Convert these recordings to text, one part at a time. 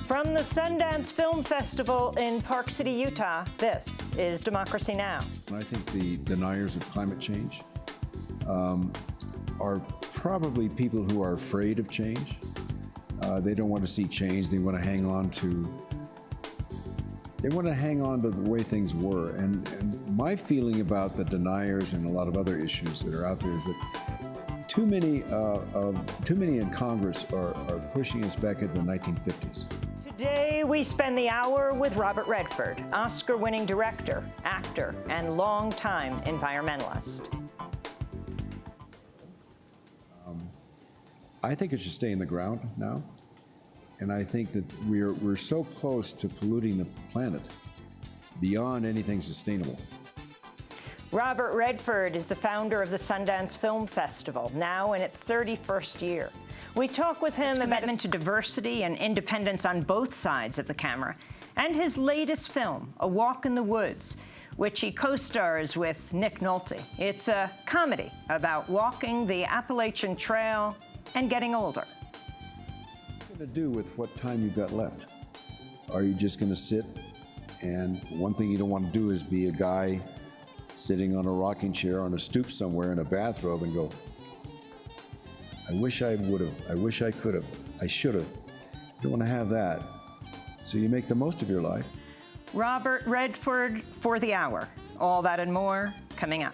From the Sundance Film Festival in Park City, Utah, this is Democracy Now! I think the deniers of climate change are probably people who are afraid of change. They don't want to see change. They want to hang on to the way things were. And my feeling about the deniers and a lot of other issues that are out there is that too many in Congress are pushing us back into the 1950s. Today, we spend the hour with Robert Redford, Oscar-winning director, actor, and longtime environmentalist. I think it should stay in the ground now. And I think that we're so close to polluting the planet beyond anything sustainable. Robert Redford is the founder of the Sundance Film Festival, now in its 31st year. We talk with him about his commitment to diversity and independence on both sides of the camera, and his latest film, A Walk in the Woods, which he co-stars with Nick Nolte. It's a comedy about walking the Appalachian Trail and getting older. What are you going to do with what time you've got left? Are you just going to sit? And one thing you don't want to do is be a guy sitting on a rocking chair on a stoop somewhere in a bathrobe and go, I wish I would have, I wish I could have, I should have. You don't want to have that. So you make the most of your life. Robert Redford for the hour. All that and more coming up.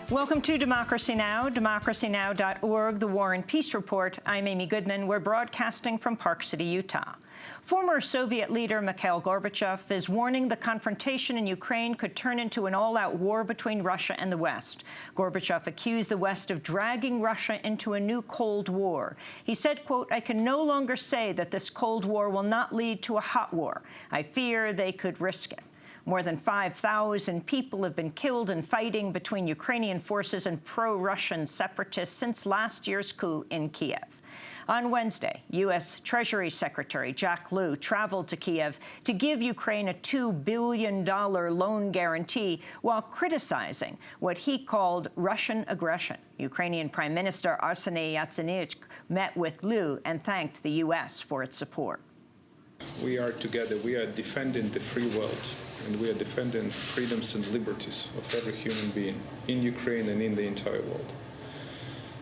Welcome to Democracy Now!, democracynow.org, the War and Peace Report. I'm Amy Goodman. We're broadcasting from Park City, Utah. Former Soviet leader Mikhail Gorbachev is warning the confrontation in Ukraine could turn into an all-out war between Russia and the West. Gorbachev accused the West of dragging Russia into a new Cold War. He said, quote, I can no longer say that this Cold War will not lead to a hot war. I fear they could risk it. More than 5,000 people have been killed in fighting between Ukrainian forces and pro-Russian separatists since last year's coup in Kiev. On Wednesday, U.S. Treasury Secretary Jack Lew traveled to Kiev to give Ukraine a $2 billion loan guarantee while criticizing what he called Russian aggression. Ukrainian Prime Minister Arseniy Yatsenyuk met with Lew and thanked the U.S. for its support. We are together. We are defending the free world, and we are defending freedoms and liberties of every human being in Ukraine and in the entire world.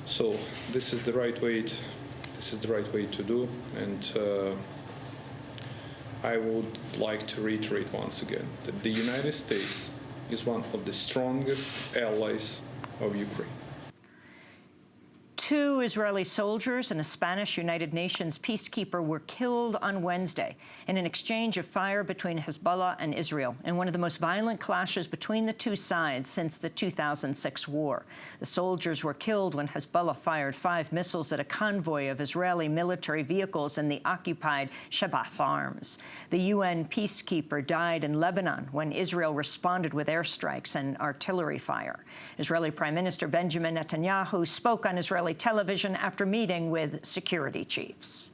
So this is the right way. This is the right way to do, and I would like to reiterate once again that the United States is one of the strongest allies of Ukraine. 2 Israeli soldiers and a Spanish United Nations peacekeeper were killed on Wednesday in an exchange of fire between Hezbollah and Israel in one of the most violent clashes between the two sides since the 2006 war. The soldiers were killed when Hezbollah fired 5 missiles at a convoy of Israeli military vehicles in the occupied Shebaa farms. The UN peacekeeper died in Lebanon when Israel responded with airstrikes and artillery fire. Israeli Prime Minister Benjamin Netanyahu spoke on Israeli television after meeting with security chiefs.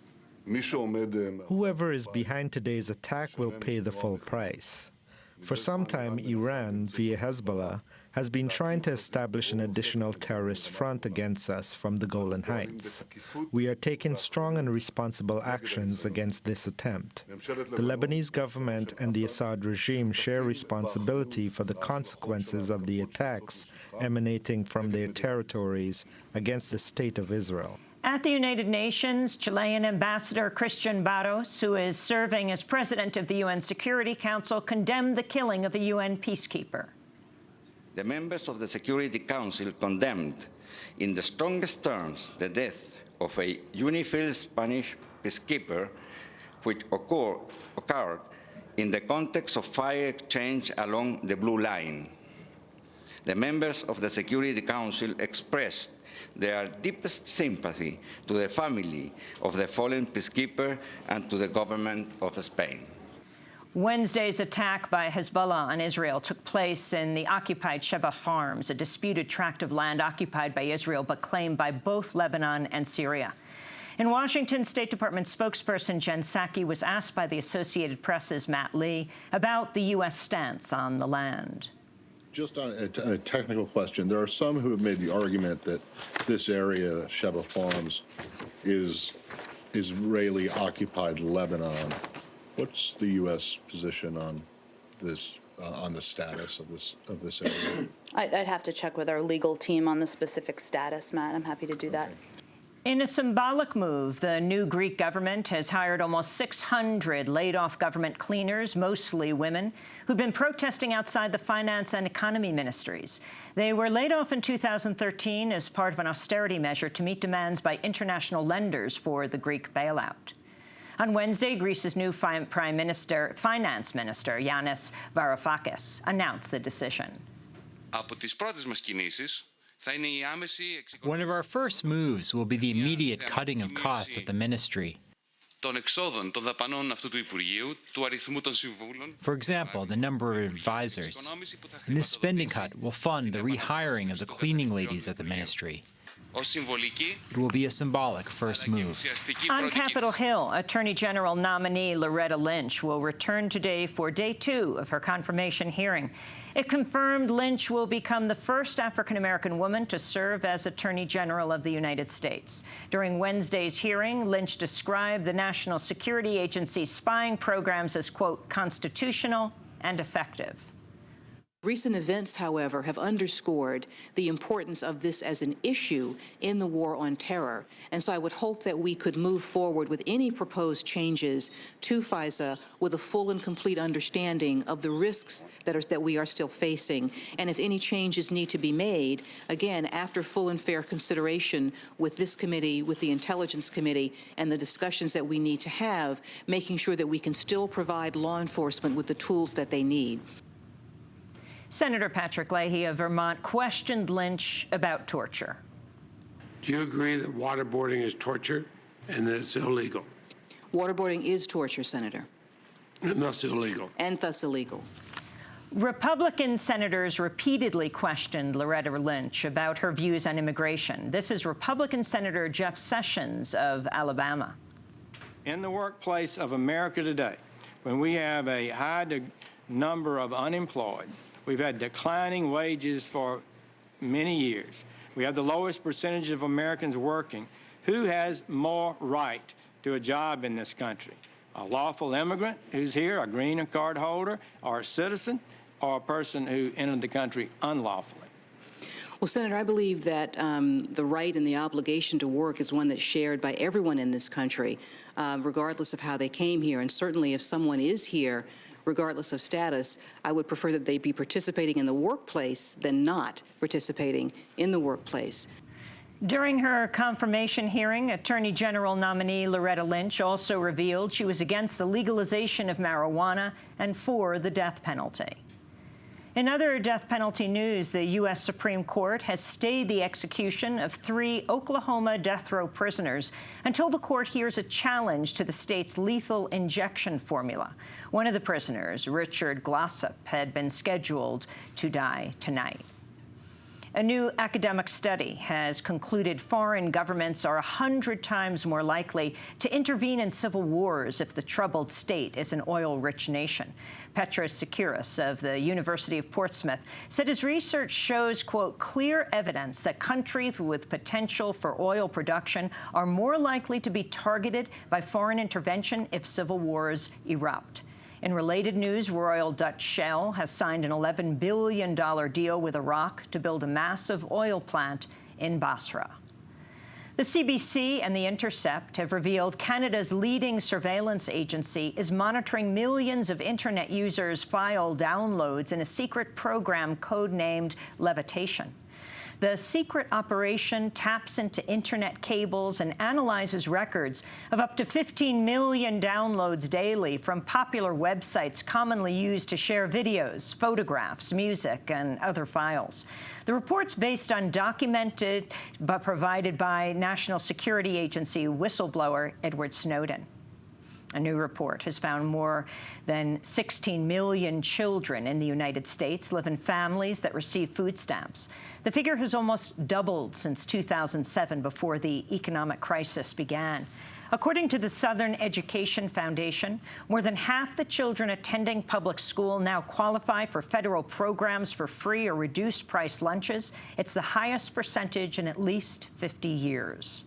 Whoever is behind today's attack will pay the full price. For some time, Iran, via Hezbollah, has been trying to establish an additional terrorist front against us from the Golan Heights. We are taking strong and responsible actions against this attempt. The Lebanese government and the Assad regime share responsibility for the consequences of the attacks emanating from their territories against the State of Israel. At the United Nations, Chilean Ambassador Christian Barros, who is serving as president of the UN Security Council, condemned the killing of a UN peacekeeper. The members of the Security Council condemned in the strongest terms the death of a UNIFIL Spanish peacekeeper, which occurred in the context of fire exchange along the Blue Line. The members of the Security Council expressed their deepest sympathy to the family of the fallen peacekeeper and to the government of Spain. Wednesday's attack by Hezbollah on Israel took place in the occupied Shebaa farms, a disputed tract of land occupied by Israel but claimed by both Lebanon and Syria. In Washington, State Department spokesperson Jen Psaki was asked by the Associated Press's Matt Lee about the U.S. stance on the land. Just on a technical question, there are some who have made the argument that this area, Sheba Farms, is Israeli-occupied Lebanon. What's the U.S. position on this, on the status of this area? I'd have to check with our legal team on the specific status, Matt. I'm happy to do that. In a symbolic move, the new Greek government has hired almost 600 laid-off government cleaners, mostly women, who've been protesting outside the finance and economy ministries. They were laid off in 2013 as part of an austerity measure to meet demands by international lenders for the Greek bailout. On Wednesday, Greece's new finance minister, Yanis Varoufakis, announced the decision. One of our first moves will be the immediate cutting of costs at the ministry. For example, the number of advisors. And this spending cut will fund the rehiring of the cleaning ladies at the ministry. It will be a symbolic first move. On Capitol Hill, Attorney General nominee Loretta Lynch will return today for day 2 of her confirmation hearing. It confirmed Lynch will become the first African-American woman to serve as Attorney General of the United States. During Wednesday's hearing, Lynch described the National Security Agency's spying programs as, quote, constitutional and effective. Recent events, however, have underscored the importance of this as an issue in the war on terror. And so I would hope that we could move forward with any proposed changes to FISA with a full and complete understanding of the risks that we are still facing. And if any changes need to be made, again, after full and fair consideration with this committee, with the Intelligence Committee, and the discussions that we need to have, making sure that we can still provide law enforcement with the tools that they need. Senator Patrick Leahy of Vermont questioned Lynch about torture. Do you agree that waterboarding is torture and that it's illegal? Waterboarding is torture, Senator. And thus illegal. And thus illegal. Republican senators repeatedly questioned Loretta Lynch about her views on immigration. This is Republican Senator Jeff Sessions of Alabama. In the workplace of America today, when we have a high number of unemployed, we've had declining wages for many years. We have the lowest percentage of Americans working. Who has more right to a job in this country? A lawful immigrant who's here, a green card holder, or a citizen, or a person who entered the country unlawfully? Well, Senator, I believe that the right and the obligation to work is one that's shared by everyone in this country, regardless of how they came here. And certainly if someone is here, regardless of status, I would prefer that they be participating in the workplace than not participating in the workplace. During her confirmation hearing, Attorney General nominee Loretta Lynch also revealed she was against the legalization of marijuana and for the death penalty. In other death penalty news, the U.S. Supreme Court has stayed the execution of 3 Oklahoma death row prisoners until the court hears a challenge to the state's lethal injection formula. One of the prisoners, Richard Glossop, had been scheduled to die tonight. A new academic study has concluded foreign governments are 100 times more likely to intervene in civil wars if the troubled state is an oil-rich nation. Petros Sekouras of the University of Portsmouth said his research shows, quote, clear evidence that countries with potential for oil production are more likely to be targeted by foreign intervention if civil wars erupt. In related news, Royal Dutch Shell has signed an $11 billion deal with Iraq to build a massive oil plant in Basra. The CBC and The Intercept have revealed Canada's leading surveillance agency is monitoring millions of Internet users' file downloads in a secret program codenamed Levitation. The secret operation taps into Internet cables and analyzes records of up to 15 million downloads daily from popular websites commonly used to share videos, photographs, music, and other files. The report's based on documented but provided by National Security Agency whistleblower Edward Snowden. A new report has found more than 16 million children in the United States live in families that receive food stamps. The figure has almost doubled since 2007, before the economic crisis began. According to the Southern Education Foundation, more than half the children attending public school now qualify for federal programs for free or reduced-price lunches. It's the highest percentage in at least 50 years.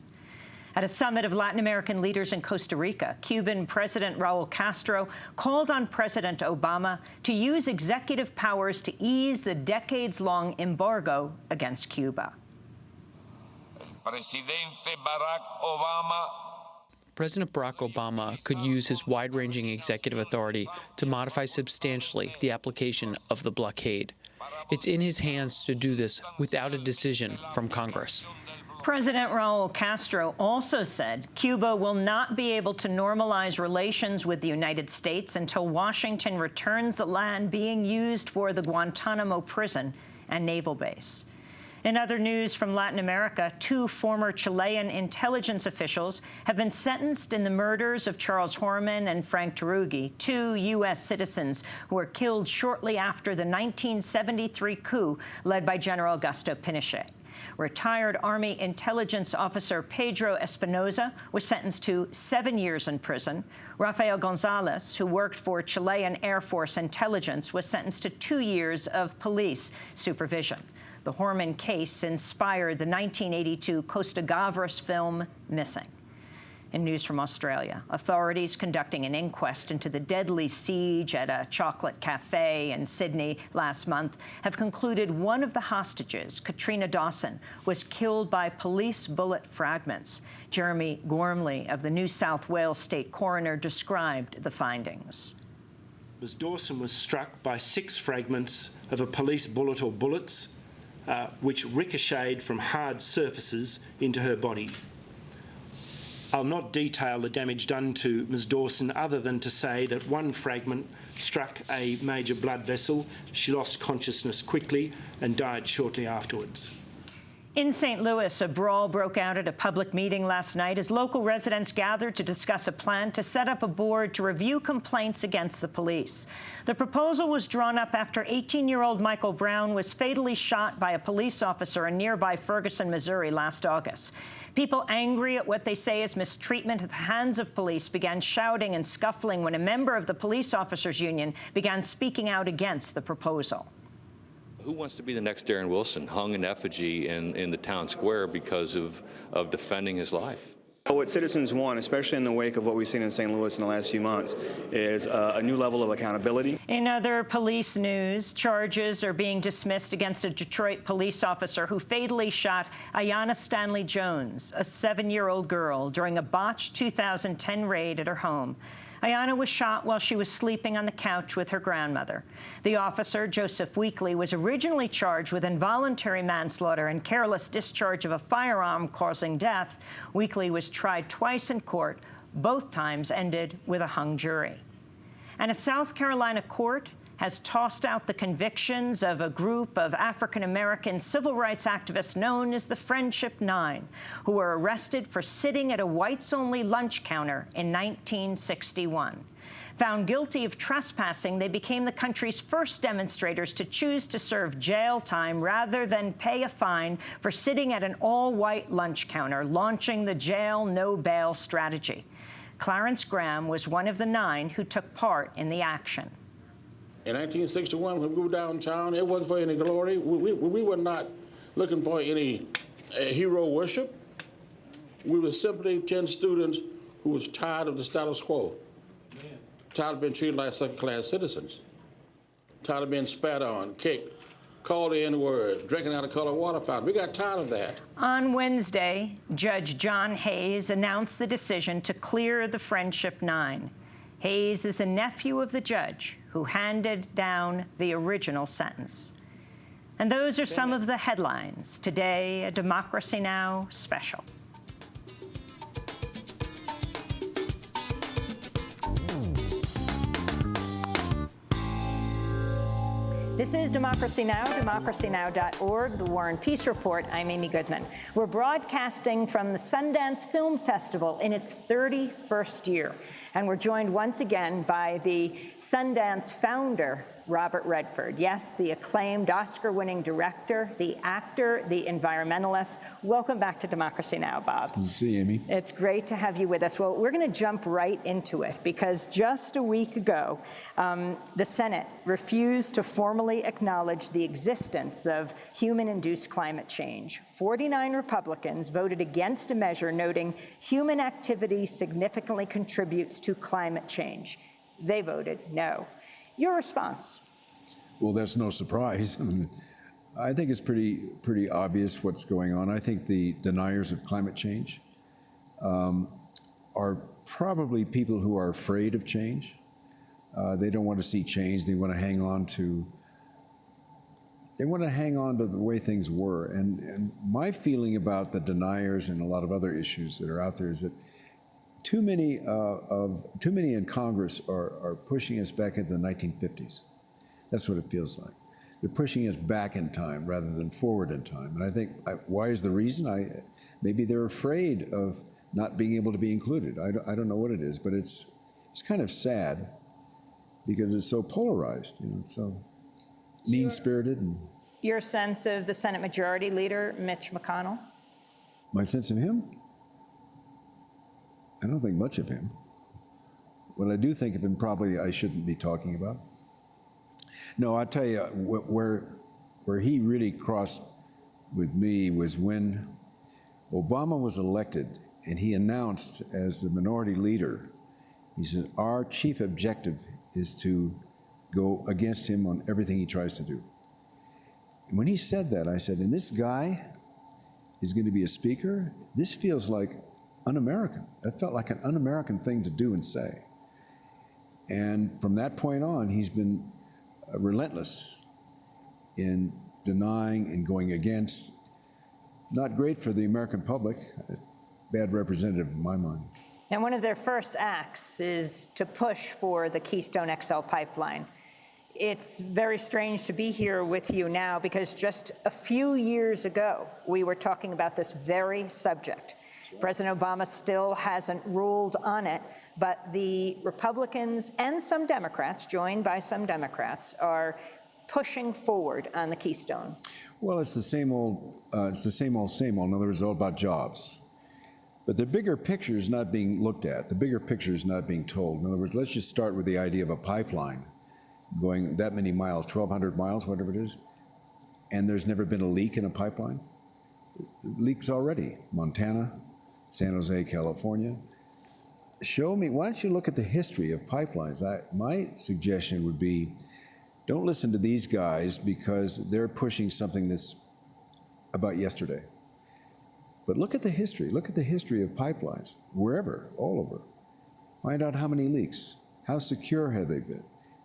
At a summit of Latin American leaders in Costa Rica, Cuban President Raul Castro called on President Obama to use executive powers to ease the decades-long embargo against Cuba. President Barack Obama could use his wide-ranging executive authority to modify substantially the application of the blockade. It's in his hands to do this without a decision from Congress. President Raul Castro also said Cuba will not be able to normalize relations with the United States until Washington returns the land being used for the Guantanamo prison and naval base. In other news from Latin America, 2 former Chilean intelligence officials have been sentenced in the murders of Charles Horman and Frank Tarugi, 2 U.S. citizens who were killed shortly after the 1973 coup led by General Augusto Pinochet. Retired Army intelligence officer Pedro Espinoza was sentenced to 7 years in prison. Rafael Gonzalez, who worked for Chilean Air Force intelligence, was sentenced to 2 years of police supervision. The Horman case inspired the 1982 Costa Gavras film Missing. In news from Australia, authorities conducting an inquest into the deadly siege at a chocolate cafe in Sydney last month have concluded one of the hostages, Katrina Dawson, was killed by police bullet fragments. Jeremy Gormley of the New South Wales State Coroner described the findings. Ms. Dawson was struck by 6 fragments of a police bullet or bullets, which ricocheted from hard surfaces into her body. I'll not detail the damage done to Ms. Dawson other than to say that 1 fragment struck a major blood vessel. She lost consciousness quickly and died shortly afterwards. In St. Louis, a brawl broke out at a public meeting last night as local residents gathered to discuss a plan to set up a board to review complaints against the police. The proposal was drawn up after 18-year-old Michael Brown was fatally shot by a police officer in nearby Ferguson, Missouri last August. People angry at what they say is mistreatment at the hands of police began shouting and scuffling when a member of the police officers union began speaking out against the proposal. Who wants to be the next Darren Wilson, hung in effigy in the town square because of defending his life? What citizens want, especially in the wake of what we've seen in St. Louis in the last few months, is a new level of accountability. In other police news, charges are being dismissed against a Detroit police officer who fatally shot Ayanna Stanley Jones, a 7-year-old girl, during a botched 2010 raid at her home. Ayanna was shot while she was sleeping on the couch with her grandmother. The officer, Joseph Weekly, was originally charged with involuntary manslaughter and careless discharge of a firearm causing death. Weekly was tried twice in court. Both times ended with a hung jury. And a South Carolina court has tossed out the convictions of a group of African-American civil rights activists known as the Friendship Nine, who were arrested for sitting at a whites-only lunch counter in 1961. Found guilty of trespassing, they became the country's first demonstrators to choose to serve jail time rather than pay a fine for sitting at an all-white lunch counter, launching the jail, no bail strategy. Clarence Graham was one of the 9 who took part in the action. In 1961, when we were downtown, it wasn't for any glory. We were not looking for any hero worship. We were simply 10 students who was tired of the status quo, tired of being treated like second-class citizens, tired of being spat on, kicked, called the N-word, drinking out of colored water fountain. We got tired of that. On Wednesday, Judge John Hayes announced the decision to clear the Friendship Nine. Hayes is the nephew of the judge who handed down the original sentence. And those are some of the headlines. Today, a Democracy Now! Special. This is Democracy Now!, democracynow.org, the War and Peace Report. I'm Amy Goodman. We're broadcasting from the Sundance Film Festival in its 31st year. And we're joined once again by the Sundance founder, Robert Redford. Yes, the acclaimed Oscar-winning director, the actor, the environmentalist. Welcome back to Democracy Now!, Bob. Good to see you, Amy. It's great to have you with us. Well, we're going to jump right into it because just a week ago, the Senate refused to formally acknowledge the existence of human-induced climate change. 49 Republicans voted against a measure noting human activity significantly contributes to climate change. They voted no. Your response? Well, that's no surprise. I think it's pretty obvious what's going on. I think the deniers of climate change are probably people who are afraid of change. They don't want to see change. They want to hang on to the way things were. And my feeling about the deniers and a lot of other issues that are out there is that too many in Congress are pushing us back into the 1950s. That's what it feels like. They're pushing us back in time rather than forward in time. And I think, why is the reason? Maybe they're afraid of not being able to be included. I don't know what it is, but it's kind of sad because it's so polarized. You know, it's so mean-spirited. Your sense of the Senate Majority Leader, Mitch McConnell? My sense of him? I don't think much of him. What I do think of him, probably I shouldn't be talking about. No, I'll tell you, where he really crossed with me was when Obama was elected and he announced as the minority leader, he said, our chief objective is to go against him on everything he tries to do. And when he said that, I said, and this guy is going to be a speaker? This feels like un-American. That felt like an un-American thing to do and say. And from that point on, he's been relentless in denying and going against. Not great for the American public. Bad representative in my mind. And one of their first acts is to push for the Keystone XL pipeline. It's very strange to be here with you now because just a few years ago, we were talking about this very subject. President Obama still hasn't ruled on it, but the Republicans and some Democrats, joined by some Democrats, are pushing forward on the Keystone. Well, it's the same old, same old. In other words, it's all about jobs. But the bigger picture is not being looked at. The bigger picture is not being told. In other words, let's just start with the idea of a pipeline going that many miles, 1,200 miles, whatever it is, and there's never been a leak in a pipeline. Leaks already. Montana, San Jose, California. Show me, why don't you look at the history of pipelines? My suggestion would be, don't listen to these guys because they're pushing something that's about yesterday. But look at the history. Look at the history of pipelines, wherever, all over. Find out how many leaks. How secure have they been?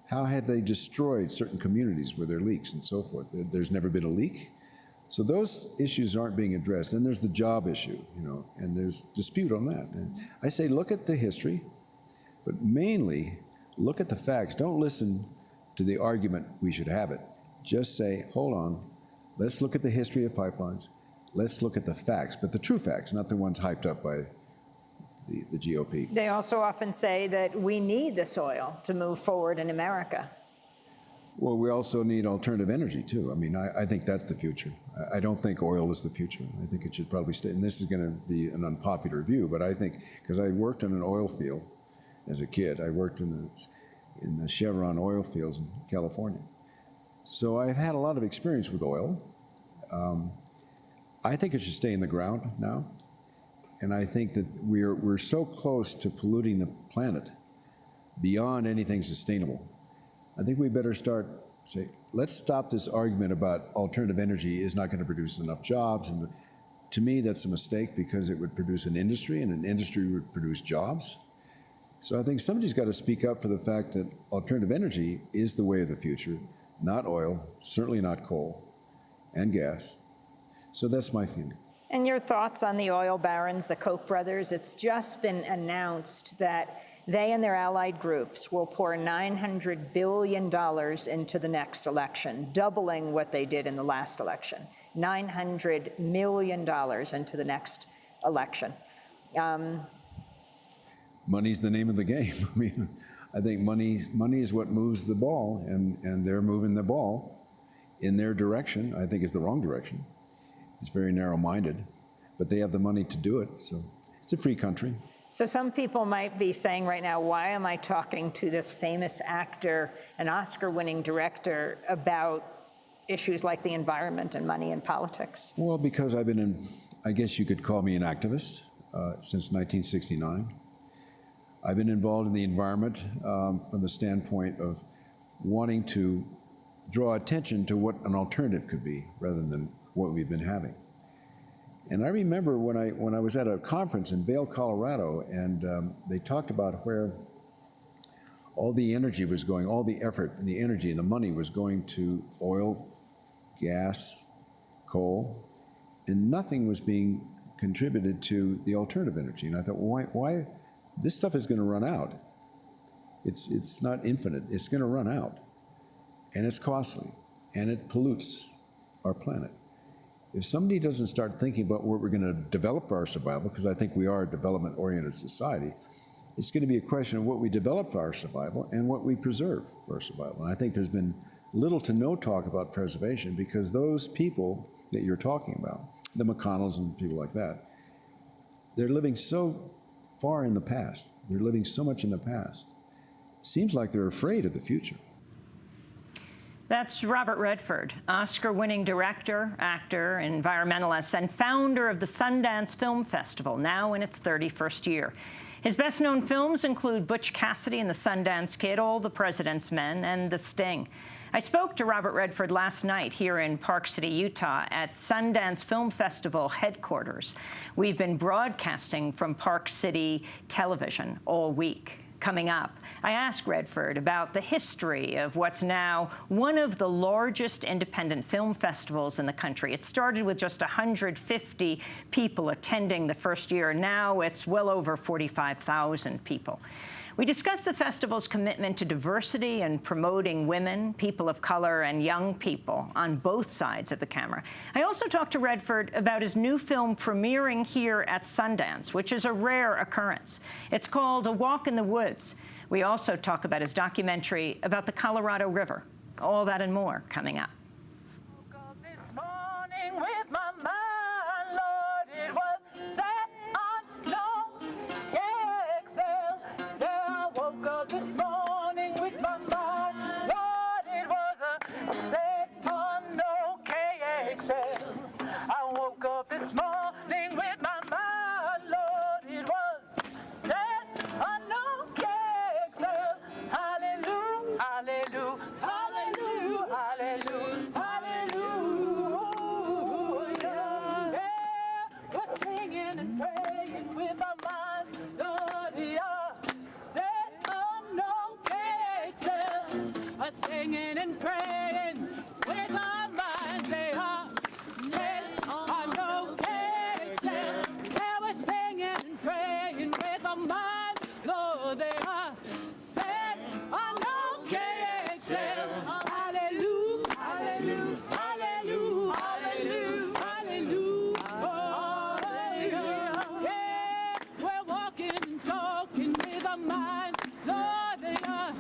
How have they destroyed certain communities with their leaks and so forth? There's never been a leak. So those issues aren't being addressed. Then there's the job issue, you know, and there's dispute on that. And I say look at the history, but mainly look at the facts. Don't listen to the argument we should have it. Just say, hold on, let's look at the history of pipelines. Let's look at the facts, but the true facts, not the ones hyped up by the GOP. They also often say that we need this oil to move forward in America. Well, we also need alternative energy, too. I mean, I think that's the future. I don't think oil is the future. I think it should probably stay, and this is going to be an unpopular view, but I think, because I worked in an oil field as a kid. I worked in the Chevron oil fields in California. So I've had a lot of experience with oil. I think it should stay in the ground now. And I think that we're so close to polluting the planet beyond anything sustainable. I think we better say, let's stop this argument about alternative energy is not going to produce enough jobs. And to me, that's a mistake because it would produce an industry, and an industry would produce jobs. So I think somebody's got to speak up for the fact that alternative energy is the way of the future, not oil, certainly not coal and gas. So that's my feeling. And your thoughts on the oil barons, the Koch brothers? It's just been announced that they and their allied groups will pour $900 billion into the next election, doubling what they did in the last election. $900 million into the next election. Money's the name of the game. I mean, I think money is what moves the ball, and they're moving the ball in their direction. I think it's the wrong direction. It's very narrow-minded, but they have the money to do it, so it's a free country. So some people might be saying right now, why am I talking to this famous actor, an Oscar-winning director, about issues like the environment and money and politics? Well, because I've been I guess you could call me an activist since 1969. I've been involved in the environment from the standpoint of wanting to draw attention to what an alternative could be rather than what we've been having. And I remember when I was at a conference in Vail, Colorado, and they talked about where all the energy was going, all the effort and the energy and the money was going to oil, gas, coal, and nothing was being contributed to the alternative energy. And I thought, well, why? This stuff is going to run out. It's not infinite. It's going to run out. And it's costly. And it pollutes our planet. If somebody doesn't start thinking about what we're going to develop for our survival, because I think we are a development-oriented society, it's going to be a question of what we develop for our survival and what we preserve for our survival. And I think there's been little to no talk about preservation because those people that you're talking about, the McConnells and people like that, they're living so far in the past. They're living so much in the past. Seems like they're afraid of the future. That's Robert Redford, Oscar-winning director, actor, environmentalist, and founder of the Sundance Film Festival, now in its 31st year. His best-known films include Butch Cassidy and the Sundance Kid, All the President's Men, and The Sting. I spoke to Robert Redford last night here in Park City, Utah, at Sundance Film Festival headquarters. We've been broadcasting from Park City Television all week. Coming up, I asked Redford about the history of what's now one of the largest independent film festivals in the country. It started with just 150 people attending the first year. Now it's well over 45,000 people. We discussed the festival's commitment to diversity and promoting women, people of color, and young people on both sides of the camera. I also talked to Redford about his new film premiering here at Sundance, which is a rare occurrence. It's called A Walk in the Woods. We also talk about his documentary about the Colorado River. All that and more coming up. This morning with my mind, Lord, it was a set on no KXL. I woke up this morning with my mind, Lord, it was set on no KXL. Hallelujah, hallelujah, hallelujah, hallelujah, hallelujah. Yeah, we're singing and praying with our minds, Lord, we are. Singing and praying with our minds, they are set on no KXL. Yeah, we're singing and praying with our minds, Lord, they are set on no KXL. Hallelujah, hallelujah, hallelujah, hallelujah, hallelujah. Yeah, we're walking and talking with our minds, Lord, they are.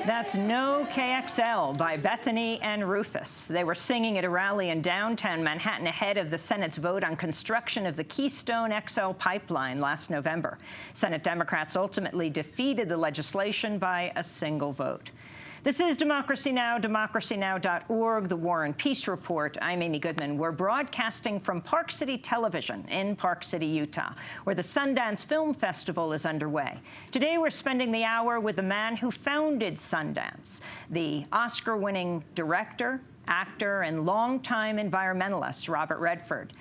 That's No KXL by Bethany and Rufus. They were singing at a rally in downtown Manhattan ahead of the Senate's vote on construction of the Keystone XL pipeline last November. Senate Democrats ultimately defeated the legislation by a single vote. This is Democracy Now!, democracynow.org, the War and Peace Report. I'm Amy Goodman. We're broadcasting from Park City Television in Park City, Utah, where the Sundance Film Festival is underway. Today, we're spending the hour with the man who founded Sundance, the Oscar-winning director, actor and longtime environmentalist Robert Redford.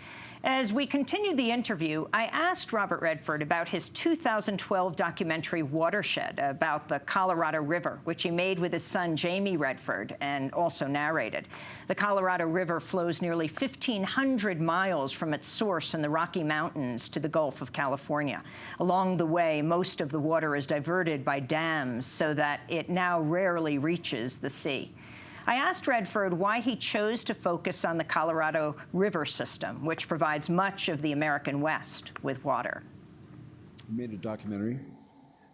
As we continued the interview, I asked Robert Redford about his 2012 documentary Watershed about the Colorado River, which he made with his son Jamie Redford and also narrated. The Colorado River flows nearly 1,500 miles from its source in the Rocky Mountains to the Gulf of California. Along the way, most of the water is diverted by dams so that it now rarely reaches the sea. I asked Redford why he chose to focus on the Colorado River system, which provides much of the American West with water. I made a documentary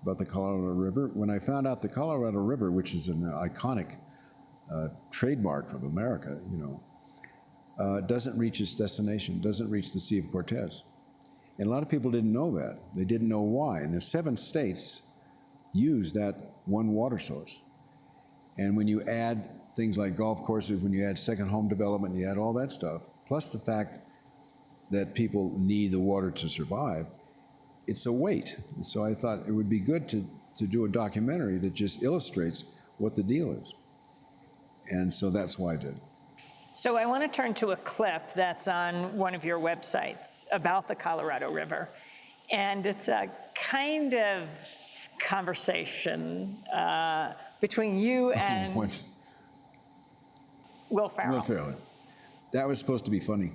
about the Colorado River. When I found out the Colorado River, which is an iconic trademark of America, doesn't reach its destination, doesn't reach the Sea of Cortez. And a lot of people didn't know that. They didn't know why. And the 7 states use that one water source. And when you add things like golf courses, when you add second home development, you add all that stuff, plus the fact that people need the water to survive, it's a weight. So I thought it would be good to do a documentary that just illustrates what the deal is. And so that's why I did. So I want to turn to a clip that's on one of your websites about the Colorado River. And it's a kind of conversation between you and Will Ferrell. Will Ferrell. That was supposed to be funny.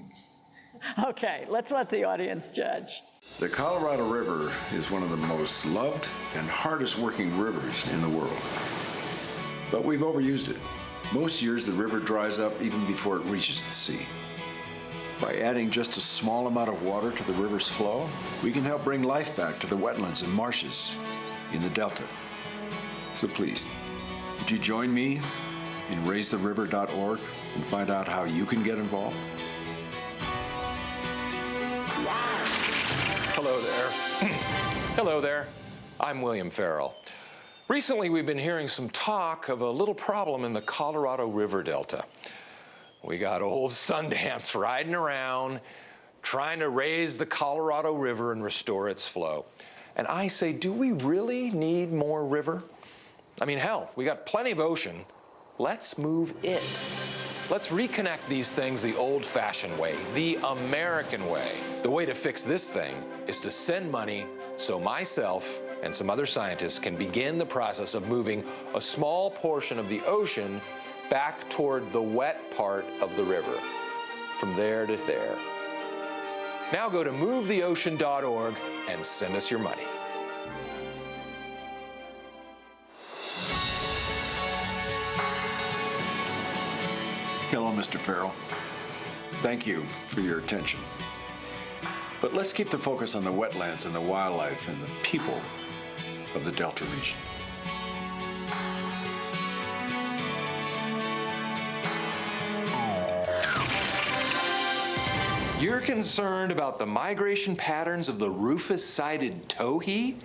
Okay, let's let the audience judge. The Colorado River is one of the most loved and hardest working rivers in the world. But we've overused it. Most years the river dries up even before it reaches the sea. By adding just a small amount of water to the river's flow, we can help bring life back to the wetlands and marshes in the Delta. So please, would you join me in raisetheriver.org and find out how you can get involved? Hello there. Hello there. I'm William Farrell. Recently, we've been hearing some talk of a little problem in the Colorado River Delta. We got old Sundance riding around, trying to raise the Colorado River and restore its flow. And I say, do we really need more river? I mean, hell, we got plenty of ocean. Let's move it. Let's reconnect these things the old-fashioned way, the American way. The way to fix this thing is to send money so myself and some other scientists can begin the process of moving a small portion of the ocean back toward the wet part of the river, from there to there. Now go to movetheocean.org and send us your money. Hello, Mr. Farrell. Thank you for your attention. But let's keep the focus on the wetlands and the wildlife and the people of the Delta region. You're concerned about the migration patterns of the rufous-sided towhee?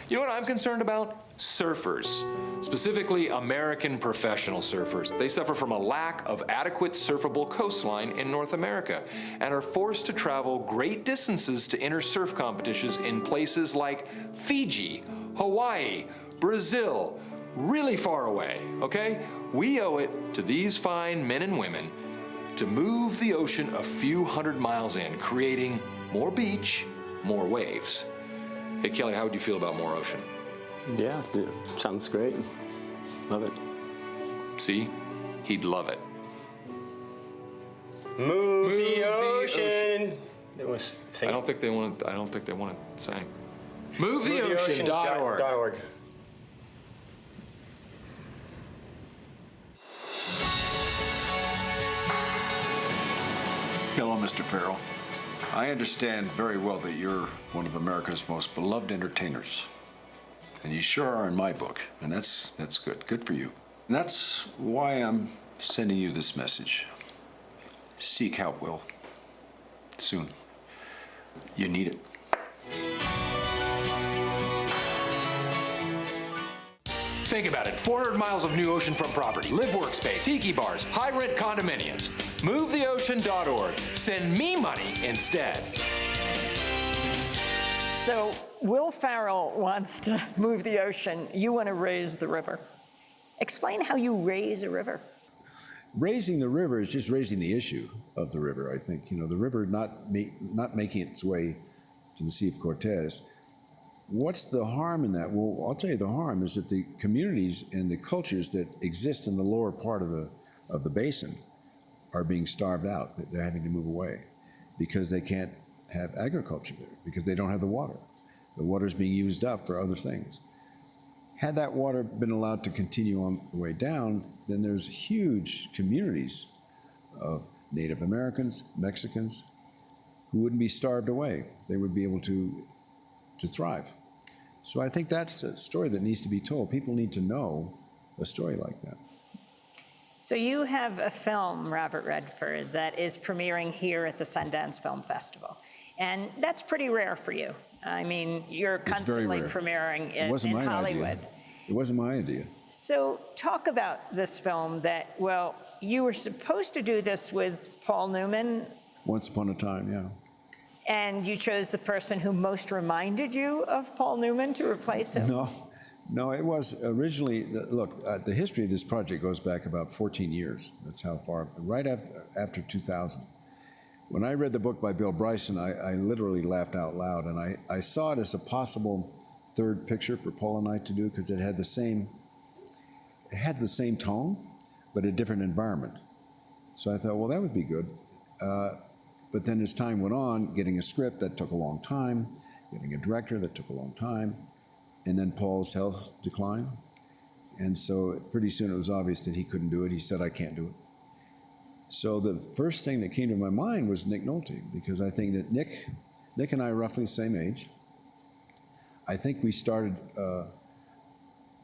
You know what I'm concerned about? Surfers, specifically American professional surfers. They suffer from a lack of adequate surfable coastline in North America and are forced to travel great distances to enter surf competitions in places like Fiji, Hawaii, Brazil, really far away, okay? We owe it to these fine men and women to move the ocean a few hundred miles in, creating more beach, more waves. Hey, Kelly, how would you feel about more ocean? Yeah, sounds great. Love it. See? He'd love it. Move the ocean. I don't think they want to sing. MoveTheOcean.org. Hello, Mr. Farrell. I understand very well that you're one of America's most beloved entertainers. And you sure are in my book, and that's good. Good for you. And that's why I'm sending you this message. Seek help, Will. Soon. You need it. Think about it. 400 miles of new oceanfront property, live workspace, tiki bars, high-rent condominiums. MoveTheOcean.org. Send me money instead. So Will Farrell wants to move the ocean. You want to raise the river. Explain how you raise a river. Raising the river is just raising the issue of the river, I think. You know, the river not making its way to the Sea of Cortez. What's the harm in that? Well, I'll tell you the harm is that the communities and the cultures that exist in the lower part of the basin are being starved out. They're having to move away because they can't have agriculture there, because they don't have the water. The water's being used up for other things. Had that water been allowed to continue on the way down, then there's huge communities of Native Americans, Mexicans, who wouldn't be starved away. They would be able to thrive. So I think that's a story that needs to be told. People need to know a story like that. So you have a film, Robert Redford, that is premiering here at the Sundance Film Festival. And that's pretty rare for you. I mean, you're constantly premiering in Hollywood. It wasn't my idea. So talk about this film that, well, you were supposed to do this with Paul Newman. Once upon a time, yeah. And you chose the person who most reminded you of Paul Newman to replace him? No, it was originally, look, the history of this project goes back about 14 years. That's how far, right after 2000. When I read the book by Bill Bryson, I literally laughed out loud, and I saw it as a possible third picture for Paul and I to do, because it had the same tone, but a different environment. So I thought, well, that would be good. But then as time went on, getting a script, that took a long time, getting a director, that took a long time, and then Paul's health declined. And so pretty soon it was obvious that he couldn't do it. He said, I can't do it. So the first thing that came to my mind was Nick Nolte, because I think that Nick and I are roughly the same age. I think we started,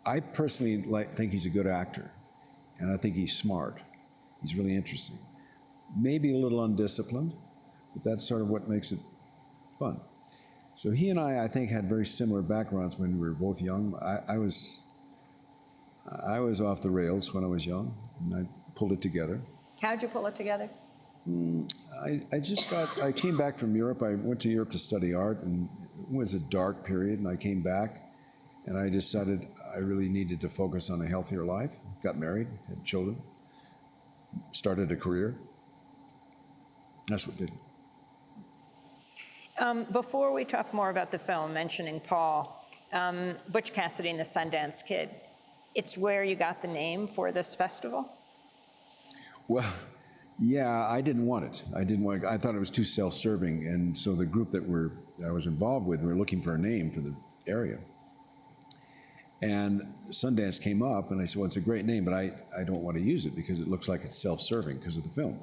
I personally think he's a good actor, and I think he's smart. He's really interesting. Maybe a little undisciplined, but that's sort of what makes it fun. So he and I think, had very similar backgrounds when we were both young. I was off the rails when I was young, and I pulled it together. How'd you pull it together? I came back from Europe. I went to Europe to study art, and it was a dark period, and I came back, and I decided I really needed to focus on a healthier life. Got married, had children, started a career. That's what did it. Before we talk more about the film, mentioning Paul, Butch Cassidy and the Sundance Kid, it's where you got the name for this festival? Well, yeah, I didn't want it. I thought it was too self-serving, and so the group that I was involved with, we were looking for a name for the area. And Sundance came up, and I said, well, it's a great name, but I don't want to use it because it looks like it's self-serving because of the film.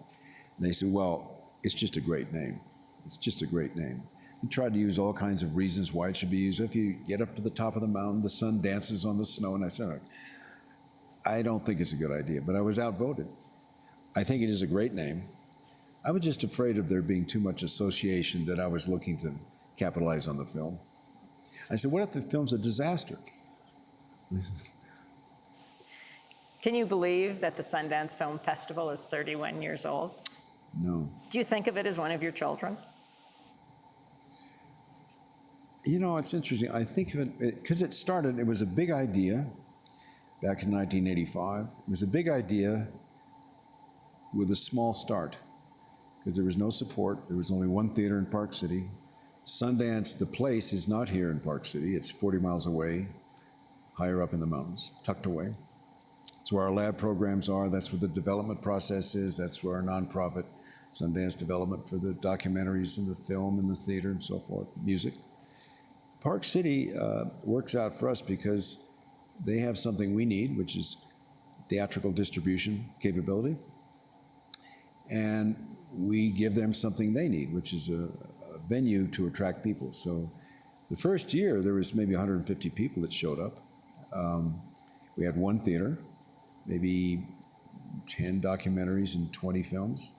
And they said, well, it's just a great name. It's just a great name. We tried to use all kinds of reasons why it should be used. If you get up to the top of the mountain, the sun dances on the snow, and I said, I don't think it's a good idea, but I was outvoted. I think it is a great name. I was just afraid of there being too much association that I was looking to capitalize on the film. I said, what if the film's a disaster? Can you believe that the Sundance Film Festival is 31 years old? No. Do you think of it as one of your children? You know, it's interesting. I think of it, because it started, it was a big idea back in 1985. It was a big idea with a small start, because there was no support. There was only one theater in Park City. Sundance, the place, is not here in Park City. It's 40 miles away, higher up in the mountains, tucked away. It's where our lab programs are. That's where the development process is. That's where our nonprofit Sundance Development for the documentaries and the film and the theater and so forth, music. Park City works out for us because they have something we need, which is theatrical distribution capability. And we give them something they need, which is a venue to attract people. So the first year, there was maybe 150 people that showed up. We had one theater, maybe 10 documentaries and 20 films.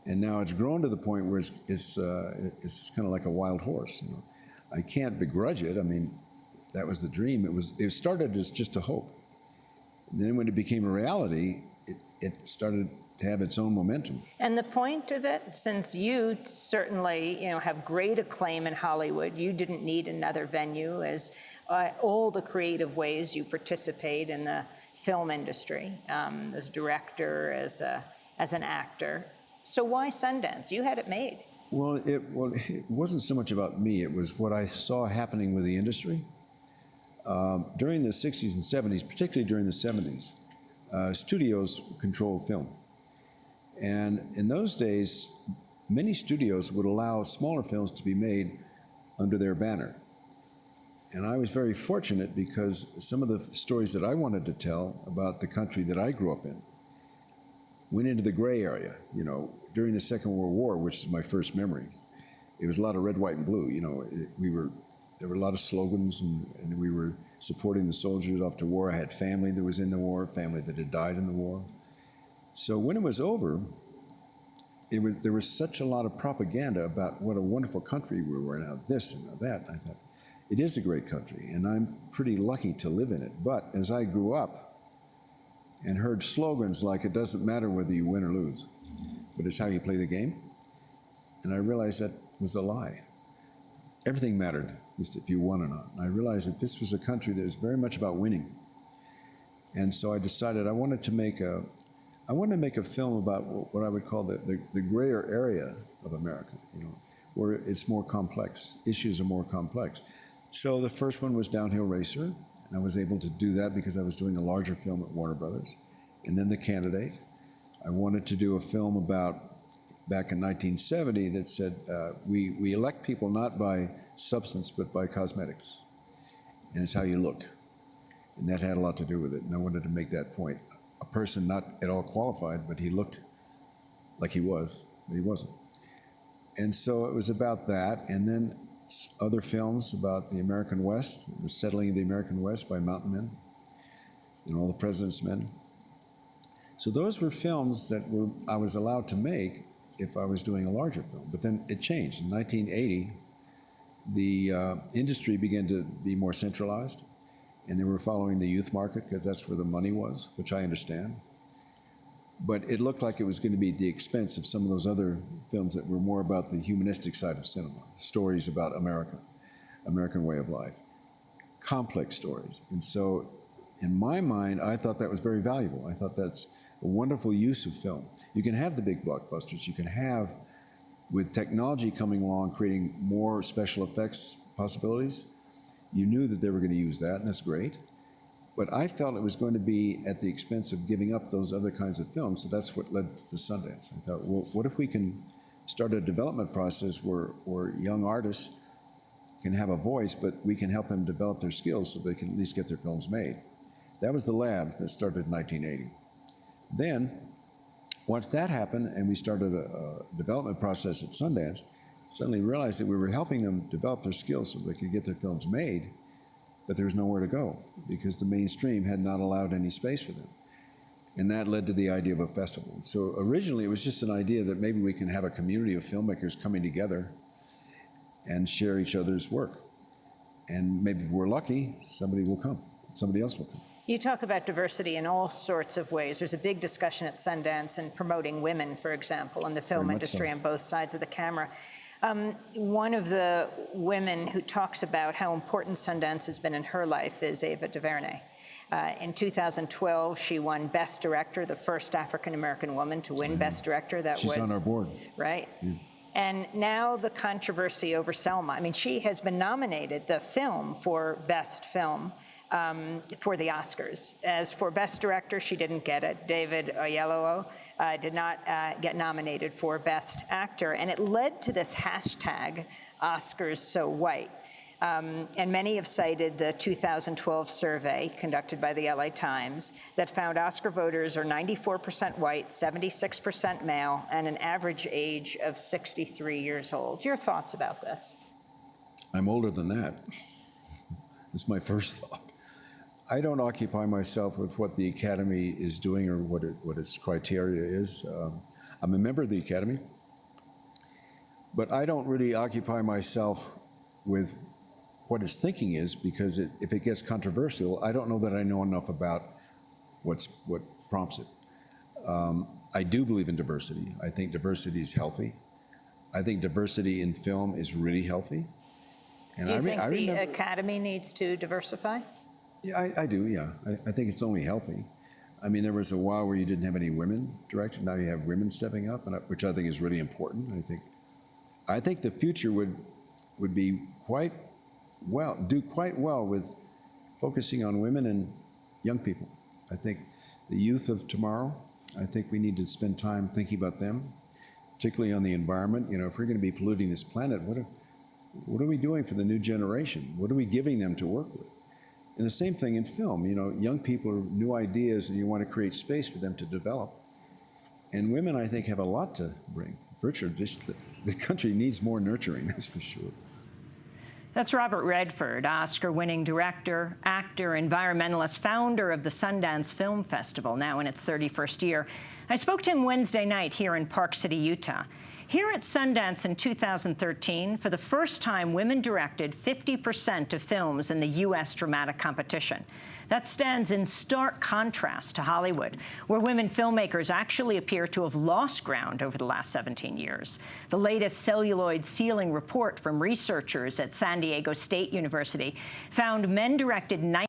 And now it's grown to the point where it's kind of like a wild horse. You know? I can't begrudge it. I mean, that was the dream. It started as just a hope. And then when it became a reality, it started to have its own momentum. And the point of it, since you certainly have great acclaim in Hollywood, you didn't need another venue, as all the creative ways you participate in the film industry, as a director, as an actor. So why Sundance? You had it made. Well, it wasn't so much about me. It was what I saw happening with the industry. During the 60s and 70s, particularly during the 70s, studios controlled film. And in those days, many studios would allow smaller films to be made under their banner. And I was very fortunate because some of the stories that I wanted to tell about the country that I grew up in went into the gray area. You know, during the Second World War, which is my first memory, it was a lot of red, white, and blue. You know, there were a lot of slogans, and we were supporting the soldiers off to war. I had family that was in the war, family that had died in the war. So when it was over, there was such a lot of propaganda about what a wonderful country we were now, this and that. And I thought, it is a great country, and I'm pretty lucky to live in it. But as I grew up and heard slogans like, it doesn't matter whether you win or lose, but it's how you play the game, and I realized that was a lie. Everything mattered, just if you won or not. And I realized that this was a country that was very much about winning. And so I decided I wanted to make a film about what I would call the grayer area of America, you know, where it's more complex, issues are more complex. So the first one was Downhill Racer, and I was able to do that because I was doing a larger film at Warner Brothers. And then The Candidate. I wanted to do a film about, back in 1970, that said, we elect people not by substance, but by cosmetics. And it's how you look. And that had a lot to do with it, and I wanted to make that point. A person not at all qualified, but he looked like he was, but he wasn't. And so it was about that, and then other films about the American West, the settling of the American West by mountain men, and All the President's Men. So those were films that I was allowed to make if I was doing a larger film. But then it changed. In 1980, the industry began to be more centralized, and they were following the youth market because that's where the money was, which I understand. But it looked like it was going to be at the expense of some of those other films that were more about the humanistic side of cinema, stories about America, American way of life, complex stories. And so in my mind, I thought that was very valuable. I thought that's a wonderful use of film. You can have the big blockbusters. You can have, with technology coming along, creating more special effects possibilities. You knew that they were going to use that, and that's great. But I felt it was going to be at the expense of giving up those other kinds of films, so that's what led to Sundance. I thought, well, what if we can start a development process where young artists can have a voice, but we can help them develop their skills so they can at least get their films made. That was the lab that started in 1980. Then, once that happened and we started a development process at Sundance, suddenly realized that we were helping them develop their skills so they could get their films made, but there was nowhere to go because the mainstream had not allowed any space for them. And that led to the idea of a festival. So originally it was just an idea that maybe we can have a community of filmmakers coming together and share each other's work. And maybe if we're lucky, somebody will come, somebody else will come. You talk about diversity in all sorts of ways. There's a big discussion at Sundance in promoting women, for example, in the film industry on both sides of the camera. One of the women who talks about how important Sundance has been in her life is Ava DuVernay. In 2012, she won Best Director, the first African-American woman to win Best Director. She's on our board. Right. Yeah. And now the controversy over Selma. I mean, she has been nominated, the film, for Best Film for the Oscars. As for Best Director, she didn't get it. David Oyelowo did not get nominated for Best Actor. And it led to this hashtag, Oscars So White. And many have cited the 2012 survey conducted by the LA Times that found Oscar voters are 94% white, 76% male, and an average age of 63 years old. Your thoughts about this? I'm older than that. It's my first thought. I don't occupy myself with what the Academy is doing or what its criteria is. I'm a member of the Academy, but I don't really occupy myself with what its thinking is, because if it gets controversial, I don't know that I know enough about what prompts it. I do believe in diversity. I think diversity is healthy. I think diversity in film is really healthy. And do you think the Academy needs to diversify? Yeah, I do, yeah. I think it's only healthy. I mean, there was a while where you didn't have any women directing. Now you have women stepping up, which I think is really important. I think the future would be do quite well with focusing on women and young people. I think the youth of tomorrow, I think we need to spend time thinking about them, particularly on the environment. You know, if we're going to be polluting this planet, what are we doing for the new generation? What are we giving them to work with? And the same thing in film. You know, young people are new ideas, and you want to create space for them to develop. And women, I think, have a lot to bring. Virtually, just the country needs more nurturing, that's for sure. That's Robert Redford, Oscar-winning director, actor, environmentalist, founder of the Sundance Film Festival, now in its 31st year. I spoke to him Wednesday night here in Park City, Utah. Here at Sundance in 2013, for the first time, women directed 50% of films in the U.S. dramatic competition. That stands in stark contrast to Hollywood, where women filmmakers actually appear to have lost ground over the last 17 years. The latest celluloid ceiling report from researchers at San Diego State University found men directed 93%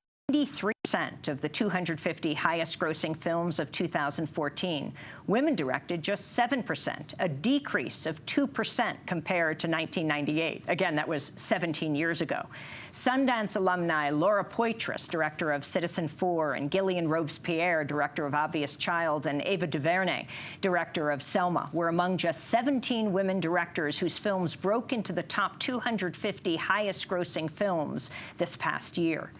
of the 250 highest-grossing films of 2014. Women directed just 7%, a decrease of 2% compared to 1998. Again, that was 17 years ago. Sundance alumni Laura Poitras, director of Citizen4, and Gillian Robespierre, director of Obvious Child, and Ava DuVernay, director of Selma, were among just 17 women directors whose films broke into the top 250 highest-grossing films this past year.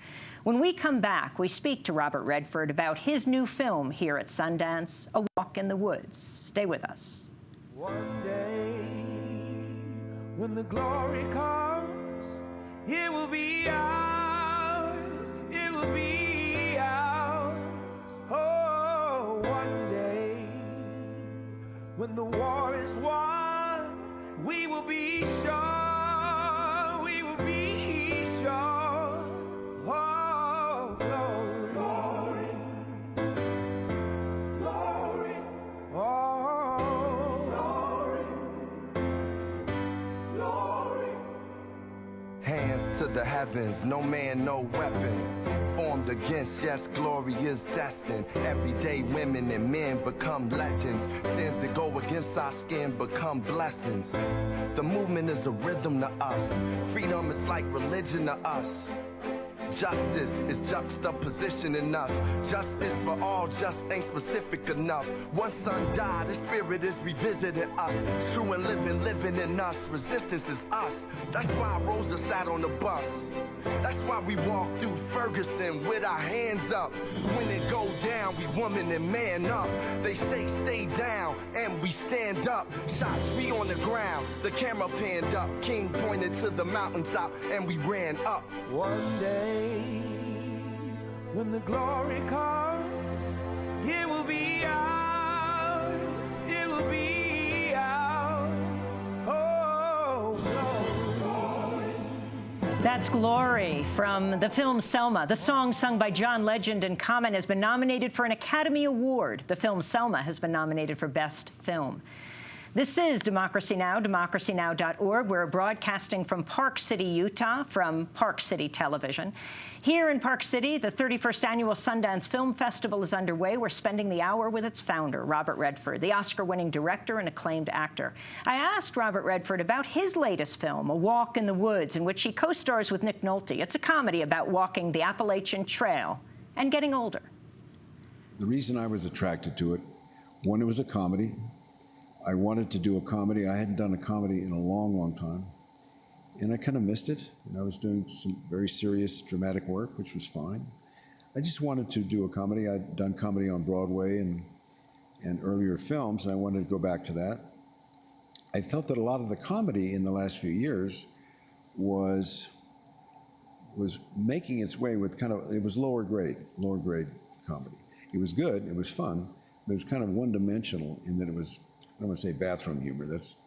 When we come back, we speak to Robert Redford about his new film here at Sundance, A Walk in the Woods. Stay with us. One day, when the glory comes, it will be ours, it will be ours. Oh, one day, when the war is won, we will be sure, we will be sure. Oh, hands to the heavens, no man, no weapon formed against, yes, glory is destined. Everyday women and men become legends. Sins that go against our skin become blessings. The movement is a rhythm to us. Freedom is like religion to us. Justice is juxtaposition in us. Justice for all just ain't specific enough. One son died, his spirit is revisiting us. True and living in us. Resistance is us. That's why Rosa sat on the bus. That's why we walk through Ferguson with our hands up. When it go down, we woman and man up. They say stay down, and we stand up. Shots, we on the ground. The camera panned up. King pointed to the mountaintop, and we ran up. One day, when the glory comes, it will be ours, it will be ours. Oh, glory. That's Glory from the film Selma. The song sung by John Legend and Common has been nominated for an Academy Award. The film Selma has been nominated for Best Film. This is Democracy Now!, democracynow.org. We're broadcasting from Park City, Utah, from Park City Television. Here in Park City, the 31st Annual Sundance Film Festival is underway. We're spending the hour with its founder, Robert Redford, the Oscar-winning director and acclaimed actor. I asked Robert Redford about his latest film, A Walk in the Woods, in which he co-stars with Nick Nolte. It's a comedy about walking the Appalachian Trail and getting older. The reason I was attracted to it, one, it was a comedy. I wanted to do a comedy. I hadn't done a comedy in a long, long time. And I kind of missed it. And I was doing some very serious dramatic work, which was fine. I just wanted to do a comedy. I'd done comedy on Broadway and earlier films, and I wanted to go back to that. I felt that a lot of the comedy in the last few years was making its way with kind of, it was lower grade comedy. It was good, it was fun, but it was kind of one-dimensional in that it was, I don't want to say bathroom humor, that's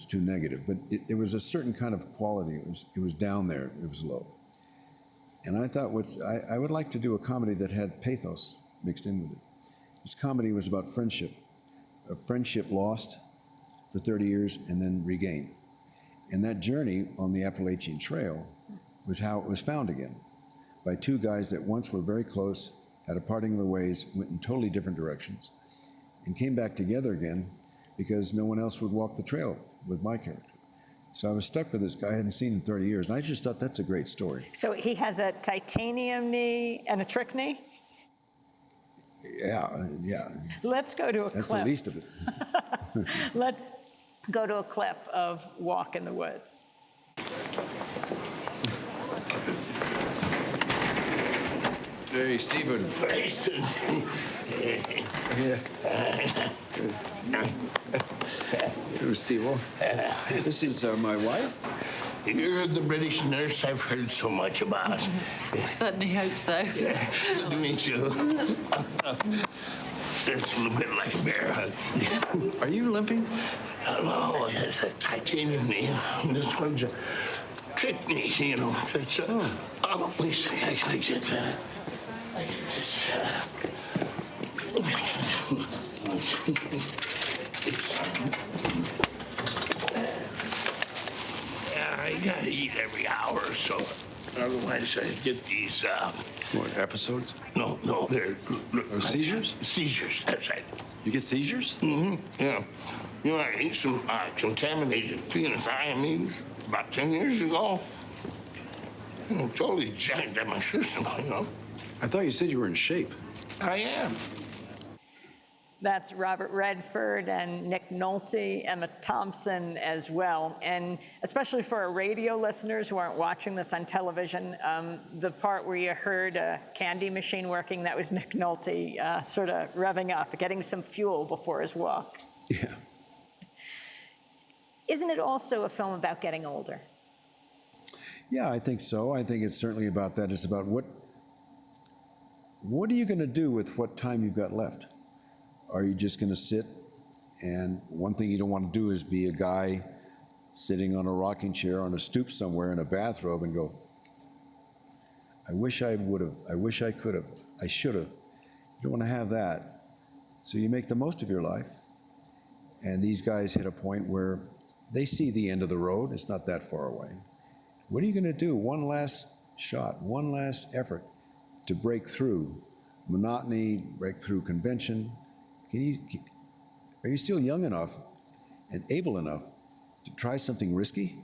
too negative, but it was a certain kind of quality. It was down there, it was low. And I thought I would like to do a comedy that had pathos mixed in with it. This comedy was about friendship, a friendship lost for 30 years and then regained. And that journey on the Appalachian Trail was how it was found again, by two guys that once were very close, had a parting of the ways, went in totally different directions, and came back together again because no one else would walk the trail with my character. So I was stuck with this guy I hadn't seen in 30 years, and I just thought that's a great story. So he has a titanium knee and a trick knee? Yeah. Let's go to a clip. That's the least of it. Let's go to a clip of Walk in the Woods. Hey, Stephen. Yeah. Here's Steve. This is my wife. You're the British nurse I've heard so much about. I certainly hope so. Yeah, good to meet you. It's a little bit like a bear hug. Are you limping? No, it's a titanium knee. This one's a trick knee, you know. It's wait a second, I can get that. I can just, I gotta eat every hour or so. Otherwise, I get these, What, episodes? No, they're... seizures? Seizures, that's right. You get seizures? Mm-hmm, yeah. You know, I ate some contaminated phenethylamines about 10 years ago. Totally jacked up my system, you know. I thought you said you were in shape. I am. That's Robert Redford and Nick Nolte, Emma Thompson as well. And especially for our radio listeners who aren't watching this on television, the part where you heard a candy machine working, that was Nick Nolte sort of revving up, getting some fuel before his walk. Yeah. Isn't it also a film about getting older? Yeah, I think so. I think it's certainly about that. It's about what are you going to do with what time you've got left? Are you just going to sit? And one thing you don't want to do is be a guy sitting on a rocking chair on a stoop somewhere in a bathrobe and go, I wish I would have, I wish I could have, I should have. You don't want to have that. So you make the most of your life. And these guys hit a point where they see the end of the road. It's not that far away. What are you going to do? One last shot, one last effort to break through monotony, break through convention. Are you still young enough and able enough to try something risky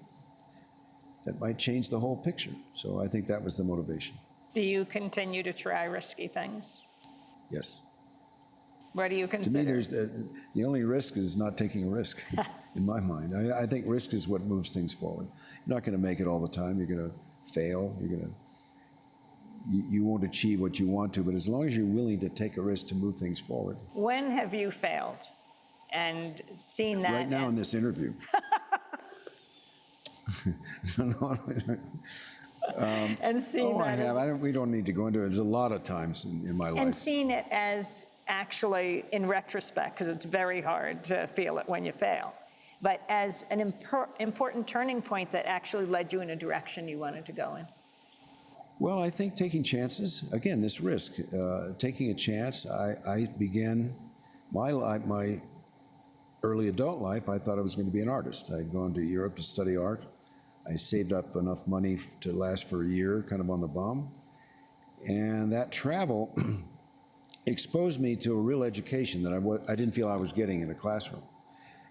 that might change the whole picture? So I think that was the motivation. Do you continue to try risky things? Yes. What do you consider? To me, there's the only risk is not taking a risk, in my mind. I think risk is what moves things forward. You're not going to make it all the time. You're going to fail. You won't achieve what you want to, but as long as you're willing to take a risk to move things forward. When have you failed and seen that? Right now in this interview. And seen that. I have. We don't need to go into it. There's a lot of times in my life. And seen it as actually, in retrospect, because it's very hard to feel it when you fail, but as an important turning point that actually led you in a direction you wanted to go in. Well, I think taking chances, again, this risk, taking a chance. I began my life, my early adult life, I thought I was going to be an artist. I'd gone to Europe to study art. I saved up enough money to last for a year, kind of on the bum. And that travel exposed me to a real education that I didn't feel I was getting in a classroom.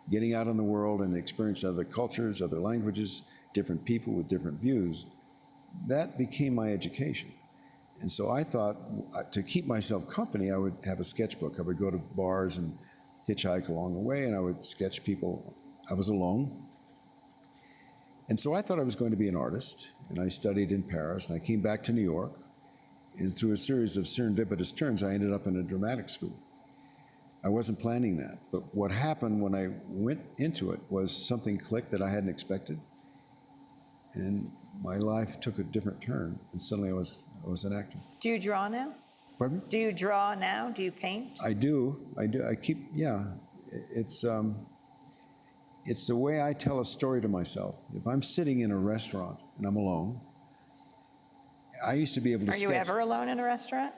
Getting out in the world and experiencing other cultures, other languages, different people with different views. That became my education. And so I thought to keep myself company, I would have a sketchbook. I would go to bars and hitchhike along the way, and I would sketch people. I was alone. And so I thought I was going to be an artist, and I studied in Paris, and I came back to New York, and through a series of serendipitous turns, I ended up in a dramatic school. I wasn't planning that, but what happened when I went into it was something clicked that I hadn't expected, and my life took a different turn, and suddenly I was an actor. Do you draw now? Pardon? Do you draw now? Do you paint? I do. I keep, yeah. It's the way I tell a story to myself. If I'm sitting in a restaurant and I'm alone, I used to be able to sketch. Are you ever alone in a restaurant?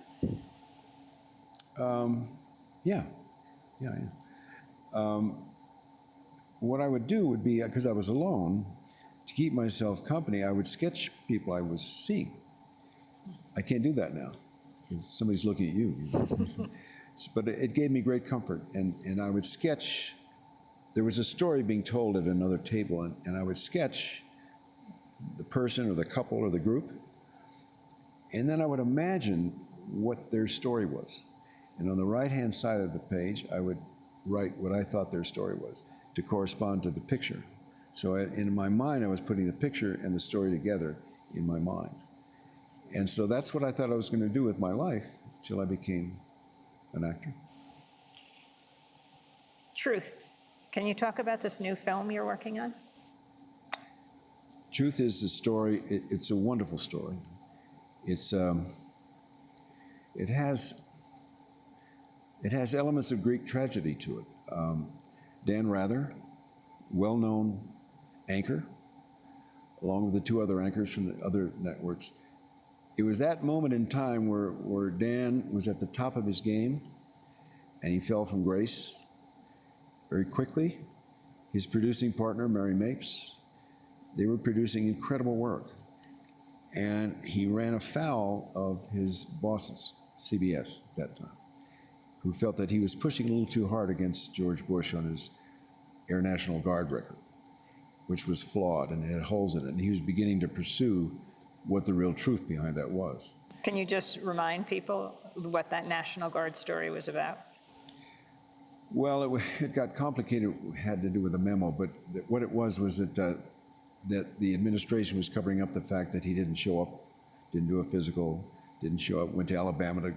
Yeah. What I would do would be, because I was alone, to keep myself company, I would sketch people I was seeing. I can't do that now. Somebody's looking at you. But it gave me great comfort, and I would sketch. There was a story being told at another table, and I would sketch the person or the couple or the group, and then I would imagine what their story was. And on the right-hand side of the page, I would write what I thought their story was to correspond to the picture. So in my mind, I was putting the picture and the story together in my mind. And so that's what I thought I was going to do with my life till I became an actor. Truth. Can you talk about this new film you're working on? Truth is the story. It's a wonderful story. It's it has elements of Greek tragedy to it. Dan Rather, well-known anchor, along with the two other anchors from the other networks. It was that moment in time where Dan was at the top of his game, and he fell from grace very quickly. His producing partner, Mary Mapes, they were producing incredible work. And he ran afoul of his bosses, CBS at that time, who felt that he was pushing a little too hard against George Bush on his Air National Guard record, which was flawed and it had holes in it. And he was beginning to pursue what the real truth behind that was. Can you just remind people what that National Guard story was about? Well, it got complicated. It had to do with a memo, but what it was that the administration was covering up the fact that he didn't show up, didn't do a physical, didn't show up, went to Alabama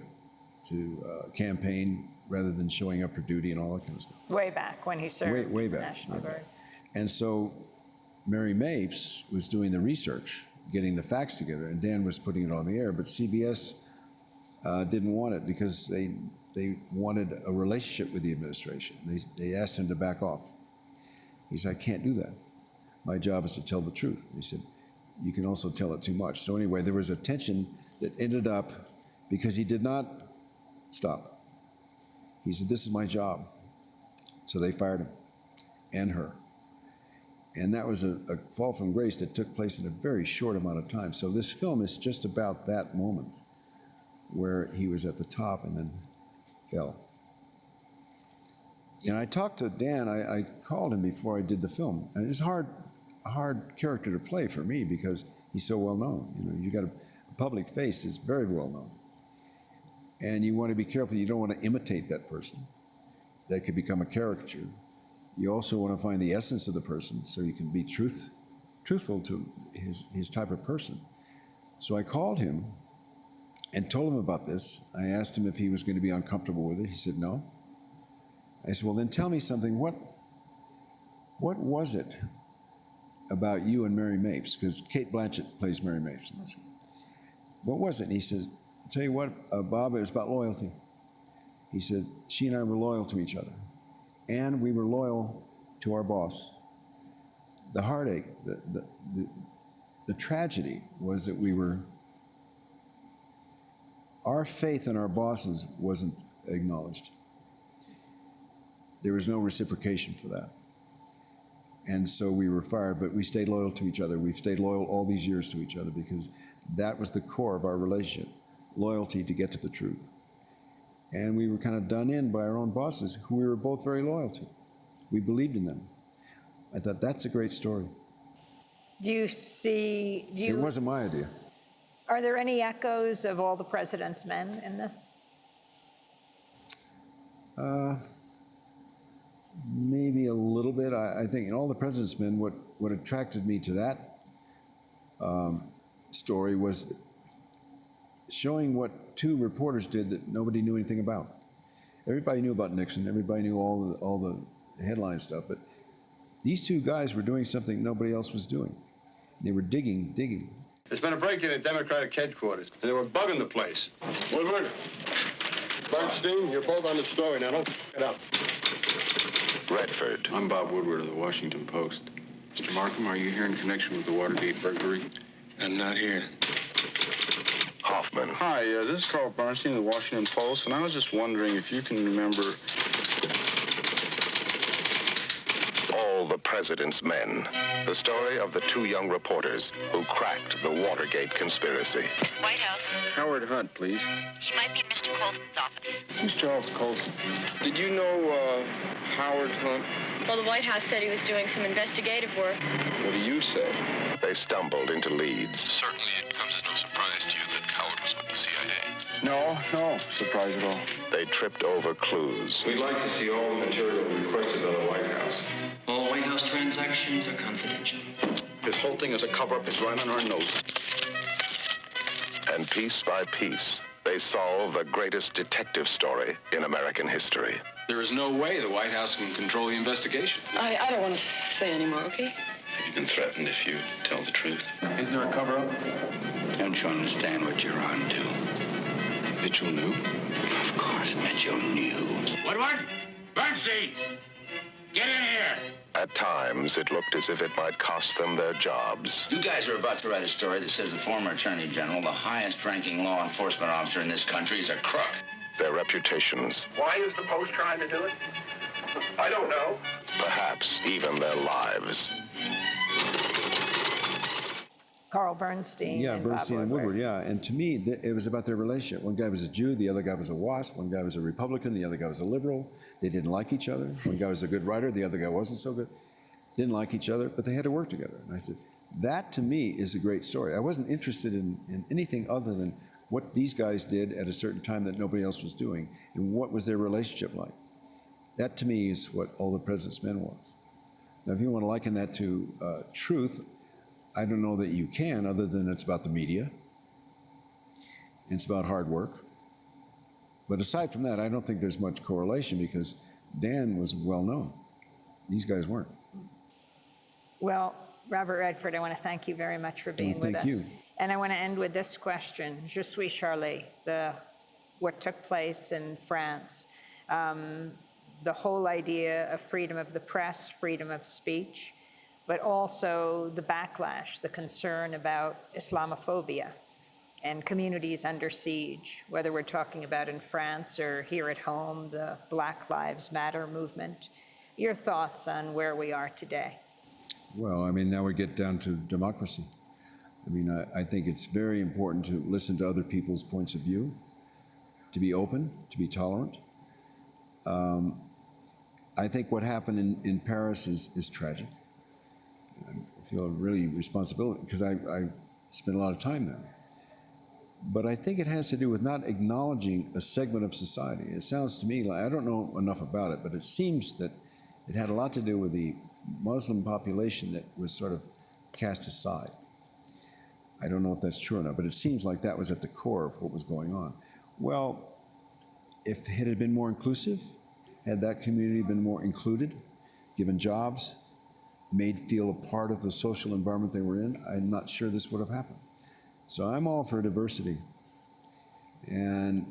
to campaign rather than showing up for duty and all that kind of stuff. Way back when he served way in the back, National Guard. And so Mary Mapes was doing the research, getting the facts together, and Dan was putting it on the air, but CBS didn't want it because they wanted a relationship with the administration. They asked him to back off. He said, I can't do that. My job is to tell the truth. He said, you can also tell it too much. So anyway, there was a tension that ended up because he did not stop. He said, this is my job. So they fired him and her. And that was a fall from grace that took place in a very short amount of time. So this film is just about that moment where he was at the top and then fell. And I talked to Dan, I called him before I did the film. And it's a hard character to play for me because he's so well known. You know, you got a public face that's very well known. And you want to be careful, you don't want to imitate that person. That could become a caricature. You also want to find the essence of the person so you can be truthful to his type of person. So I called him and told him about this. I asked him if he was going to be uncomfortable with it. He said no. I said, well, then tell me something. What was it about you and Mary Mapes? Because Kate Blanchett plays Mary Mapes in this. What was it? And he said, I'll tell you what, Bob, it was about loyalty. He said, she and I were loyal to each other. And we were loyal to our boss. The heartache, the tragedy was that our faith in our bosses wasn't acknowledged. There was no reciprocation for that. And so we were fired, but we stayed loyal to each other. We've stayed loyal all these years to each other because that was the core of our relationship, loyalty to get to the truth. And we were kind of done in by our own bosses, who we were both very loyal to. We believed in them. I thought, that's a great story. It wasn't my idea. Are there any echoes of All the President's Men in this? Maybe a little bit. I think in All the President's Men, what attracted me to that story was showing what two reporters did that nobody knew anything about. Everybody knew about Nixon. Everybody knew all the headline stuff. But these two guys were doing something nobody else was doing. They were digging. There's been a break-in at Democratic headquarters, and they were bugging the place. Woodward, Bernstein, you're both on the story now. Don't it up. Redford. I'm Bob Woodward of the Washington Post. Mr. Markham, are you here in connection with the Watergate burglary? I'm not here. Hoffman. Hi, this is Carl Bernstein of the Washington Post, and I was just wondering if you can remember all the President's Men. The story of the two young reporters who cracked the Watergate conspiracy. White House. Howard Hunt, please. He might be in Mr. Colson's office. Who's Charles Colson? Did you know Howard Hunt? Well, the White House said he was doing some investigative work. What do you say? They stumbled into leads. Certainly it comes as no surprise to you that Howard was with the CIA. No surprise at all. They tripped over clues. We'd like to see all the material requested by the White House. All White House transactions are confidential. This whole thing is a cover-up. It's right on our nose. And piece by piece, they solve the greatest detective story in American history. There is no way the White House can control the investigation. I don't want to say any more, okay? Have you been threatened if you tell the truth? Is there a cover-up? Don't you understand what you're on to? Mitchell knew. Of course, Mitchell knew. Woodward! Bernstein! Get in here! At times, it looked as if it might cost them their jobs. You guys are about to write a story that says the former Attorney General, the highest-ranking law enforcement officer in this country, is a crook. Their reputations. Why is the Post trying to do it? I don't know. Perhaps even their lives. Carl Bernstein. Yeah, and Bernstein Bob and Woodward. Woodward, yeah. And to me, it was about their relationship. One guy was a Jew, the other guy was a WASP, one guy was a Republican, the other guy was a liberal. They didn't like each other. One guy was a good writer, the other guy wasn't so good. Didn't like each other, but they had to work together. And I said, that to me is a great story. I wasn't interested in anything other than what these guys did at a certain time that nobody else was doing, and what was their relationship like. That to me is what All the President's Men was. Now, if you want to liken that to truth, I don't know that you can, other than it's about the media, and it's about hard work. But aside from that, I don't think there's much correlation, because Dan was well known. These guys weren't. Well, Robert Redford, I want to thank you very much for being with us. Thank you. And I want to end with this question. Je suis Charlie, what took place in France, the whole idea of freedom of the press, freedom of speech, but also the backlash, the concern about Islamophobia and communities under siege, whether we're talking about in France or here at home, the Black Lives Matter movement. Your thoughts on where we are today? Well, I mean, now we get down to democracy. I mean, I think it's very important to listen to other people's points of view, to be open, to be tolerant. I think what happened in Paris is tragic. I feel really responsibility, because I spent a lot of time there. But I think it has to do with not acknowledging a segment of society. It sounds to me like, I don't know enough about it, but it seems that it had a lot to do with the Muslim population that was sort of cast aside. I don't know if that's true or not, but it seems like that was at the core of what was going on. Well, if it had been more inclusive, had that community been more included, given jobs, made feel a part of the social environment they were in, I'm not sure this would have happened. So I'm all for diversity and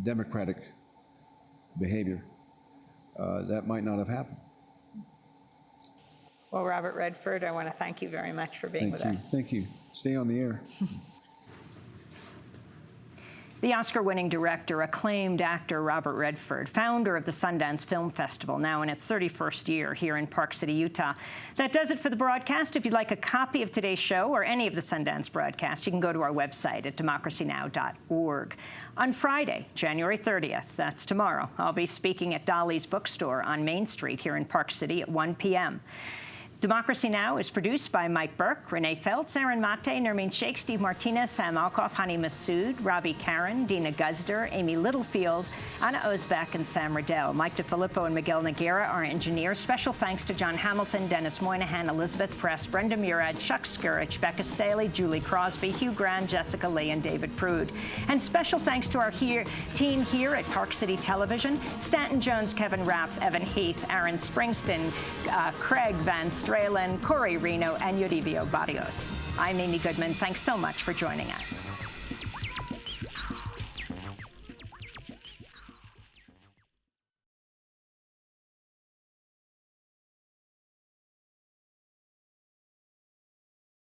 democratic behavior. That might not have happened. Well, Robert Redford, I want to thank you very much for being with us. Thank you. Stay on the air. The Oscar-winning director, acclaimed actor Robert Redford, founder of the Sundance Film Festival, now in its 31st year here in Park City, Utah. That does it for the broadcast. If you'd like a copy of today's show or any of the Sundance broadcasts, you can go to our website at democracynow.org. On Friday, January 30th, that's tomorrow, I'll be speaking at Dolly's Bookstore on Main Street here in Park City at 1 p.m. Democracy Now! Is produced by Mike Burke, Renee Feltz, Aaron Mate, Nermeen Sheikh, Steve Martinez, Sam Alkoff, Hani Massoud, Robbie Karen, Dina Guzder, Amy Littlefield, Anna Osbeck, and Sam Riddell. Mike DeFilippo and Miguel Noguera are engineers. Special thanks to John Hamilton, Dennis Moynihan, Elizabeth Press, Brenda Murad, Chuck Skurich, Becca Staley, Julie Crosby, Hugh Grand, Jessica Lee, and David Prude. And special thanks to our team here at Park City Television: Stanton Jones, Kevin Raff, Evan Heath, Aaron Springston, Craig Van Stralen, Corey Reno, and Yurivio Barrios. I'm Amy Goodman. Thanks so much for joining us.